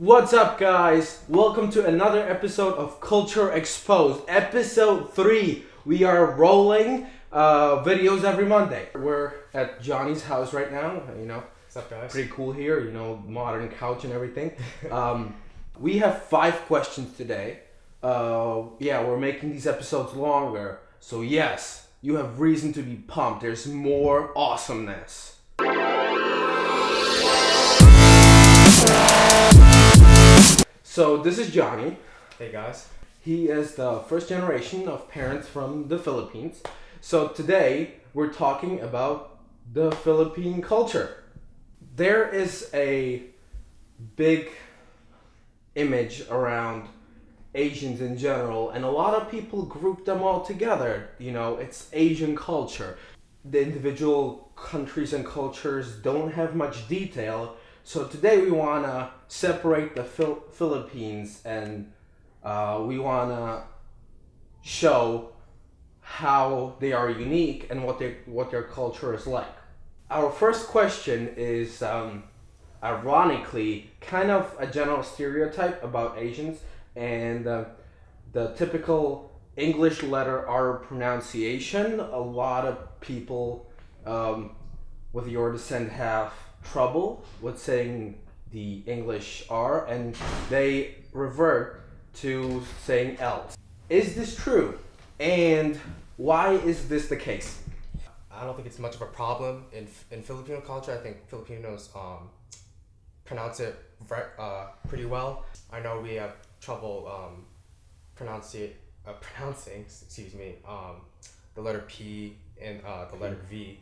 What's up, guys? Welcome to another episode of Culture Exposed, episode 3. We are rolling videos every Monday. We're at Johnny's house right now. What's up, guys? Pretty cool here. Modern couch and everything. We have 5 questions today. We're making these episodes longer. So yes, you have reason to be pumped. There's more awesomeness. So this is Jonny. Hey, guys. He is the first generation of parents from the Philippines. So today we're talking about the Philippine culture. There is a big image around Asians in general, and a lot of people group them all together. It's Asian culture. The individual countries and cultures don't have much detail. So today we want to separate the Philippines and we want to show how they are unique and what their culture is like. Our first question is ironically kind of a general stereotype about Asians and the typical English letter R pronunciation. A lot of people with your descent have trouble with saying the English R, and they revert to saying L. Is this true? And why is this the case? I don't think it's much of a problem in Filipino culture. I think Filipinos pronounce it pretty well. I know we have trouble pronouncing the letter P and the letter V.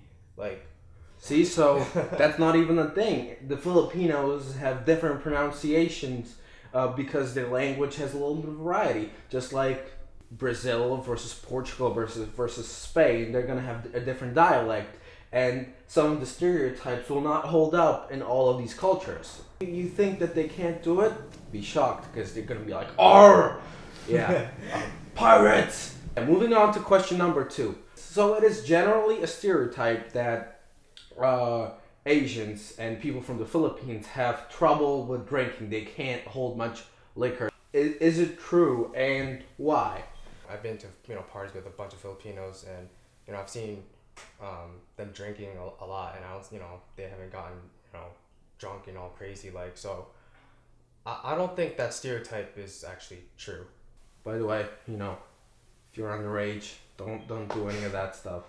See, so that's not even a thing. The Filipinos have different pronunciations because their language has a little bit of variety. Just like Brazil versus Portugal versus Spain, they're going to have a different dialect. And some of the stereotypes will not hold up in all of these cultures. You think that they can't do it? Be shocked, because they're going to be like, "Arr!" Yeah, pirates! And moving on to question number 2. So it is generally a stereotype that Asians and people from the Philippines have trouble with drinking. They can't hold much liquor. Is it true, and why? I've been to parties with a bunch of Filipinos, and I've seen them drinking a lot, and they haven't gotten drunk and all crazy so. I don't think that stereotype is actually true. By the way, if you're underage, don't do any of that stuff.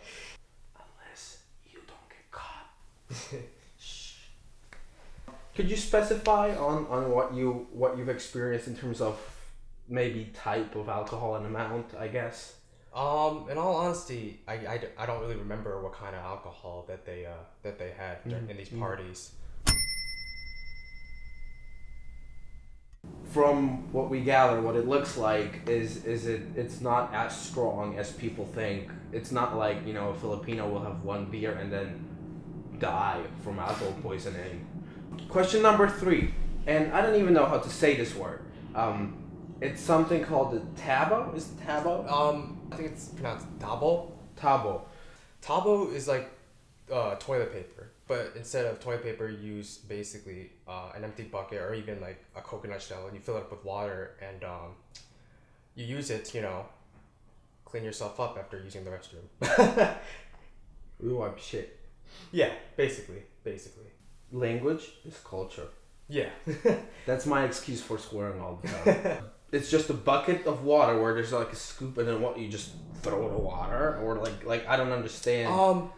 Shh. Could you specify on what you've experienced in terms of maybe type of alcohol and amount, I guess? In all honesty, I don't really remember what kind of alcohol that they had in these parties. From what we gather, what it looks like it's not as strong as people think. It's not like a Filipino will have one beer and then die from alcohol poisoning. Question number 3, and I don't even know how to say this word. It's something called the Tabo. Is it Tabo? I think it's pronounced Tabo. Tabo. Tabo is like toilet paper, but instead of toilet paper, you use basically an empty bucket or even like a coconut shell, and you fill it up with water, and you use it to clean yourself up after using the restroom. We wipe shit. Yeah, basically. Language is culture. Yeah. That's my excuse for swearing all the time. It's just a bucket of water where there's like a scoop and then what you just throw the water, or like I don't understand.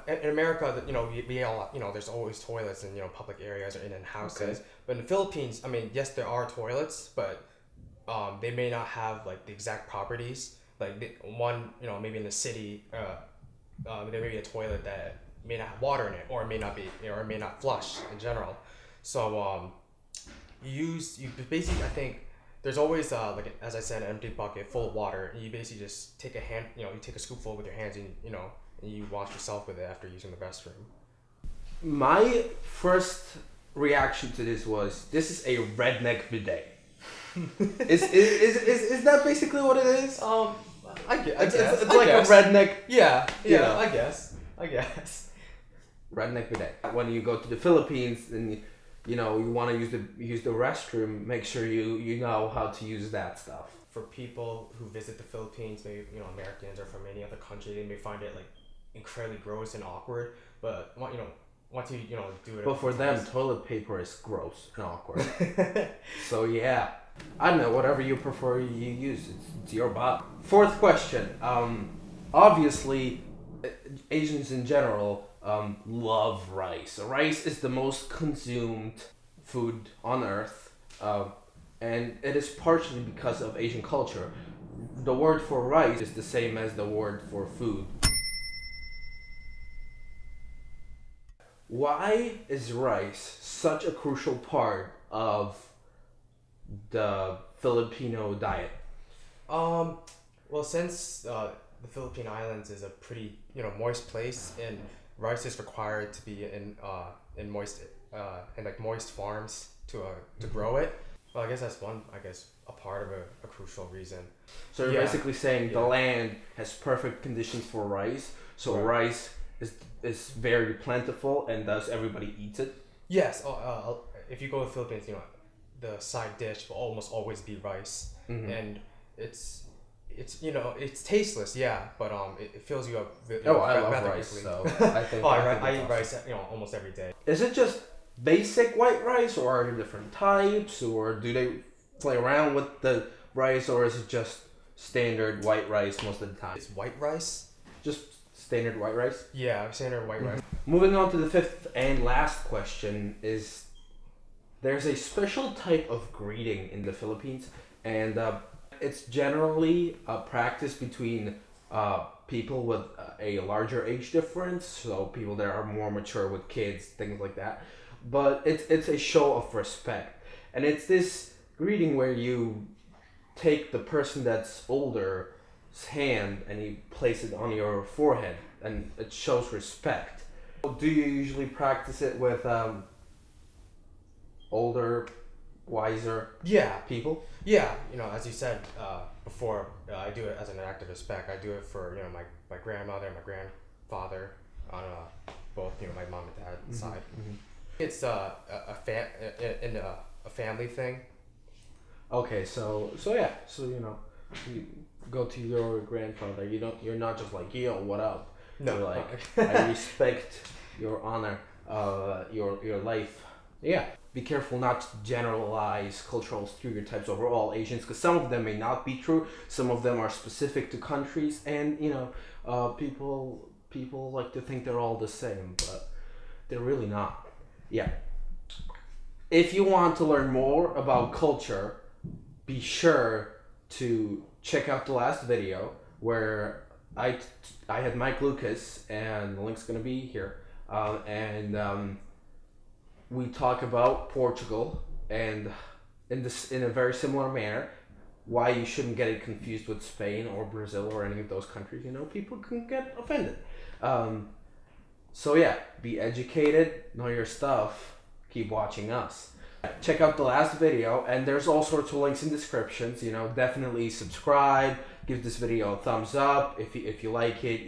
In America, we all there's always toilets in public areas or in houses. Okay. But in the Philippines, yes, there are toilets, but they may not have like the exact properties. Maybe in the city. There may be a toilet that may not have water in it, or it may not be, or it may not flush in general. So you basically, I think there's always as I said, an empty bucket full of water, and you basically just take you take a scoopful with your hands, and and you wash yourself with it after using the restroom. My first reaction to this was, this is a redneck bidet. Is that basically what it is? I guess. It's like a redneck. Yeah. I guess. Redneck bidet. When you go to the Philippines and you know, you want to use the restroom, make sure you know how to use that stuff. For people who visit the Philippines, maybe Americans or from any other country, they may find it like incredibly gross and awkward. But once you do it. But for them, toilet paper is gross and awkward. So yeah, I don't know. Whatever you prefer, you use. It's your body. Fourth question. Obviously, Asians in general love rice. Rice is the most consumed food on earth. And it is partially because of Asian culture. The word for rice is the same as the word for food. Why is rice such a crucial part of the Filipino diet? Well, since the Philippine Islands is a pretty moist place, and rice is required to be in moist moist farms to grow it. Well, I guess that's a part of a crucial reason. So you're basically saying the land has perfect conditions for rice, so rice is very plentiful, and thus everybody eats it? Yes. If you go to the Philippines, the side dish will almost always be rice, and it's tasteless, but it fills you up. I love rice, so I think. I eat rice, almost every day. Is it just basic white rice, or are there different types, or do they play around with the rice, or is it just standard white rice most of the time? It's white rice. Just standard white rice? Yeah, standard white rice. Moving on to the fifth and last question is, there's a special type of greeting in the Philippines, and it's generally a practice between people with a larger age difference, so people that are more mature with kids, things like that. But it's a show of respect, and it's this greeting where you take the person that's older's hand and you place it on your forehead, and it shows respect. Do you usually practice it with older, wiser people? Yeah, as you said before, I do it as an act of respect. I do it for my grandmother and my grandfather on both my mom and dad's side. Mm-hmm. It's a family thing. Okay, so you go to your grandfather. You're not just like, yo, what up? No, you're like, I respect your honor, your life. Yeah. Be careful not to generalize cultural stereotypes over all Asians, because some of them may not be true. Some of them are specific to countries, and people like to think they're all the same, but they're really not. Yeah. If you want to learn more about culture, be sure to check out the last video where I had Mike Lucas, and the link's gonna be here, we talk about Portugal, and in a very similar manner, why you shouldn't get it confused with Spain or Brazil or any of those countries. People can get offended. So yeah, be educated, know your stuff, keep watching us. Check out the last video, and there's all sorts of links in descriptions. Definitely subscribe, give this video a thumbs up if you like it.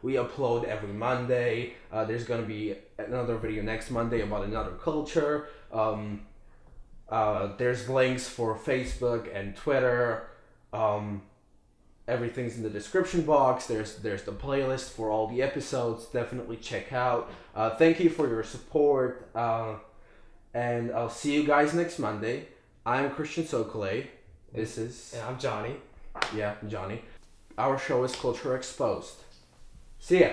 We upload every Monday. There's gonna be another video next Monday about another culture. There's links for Facebook and Twitter. Everything's in the description box. There's the playlist for all the episodes. Definitely check out. Thank you for your support. And I'll see you guys next Monday. I'm Christian Sokole. This is... And I'm Jonny. Yeah, Jonny. Our show is Culture Exposed. See ya.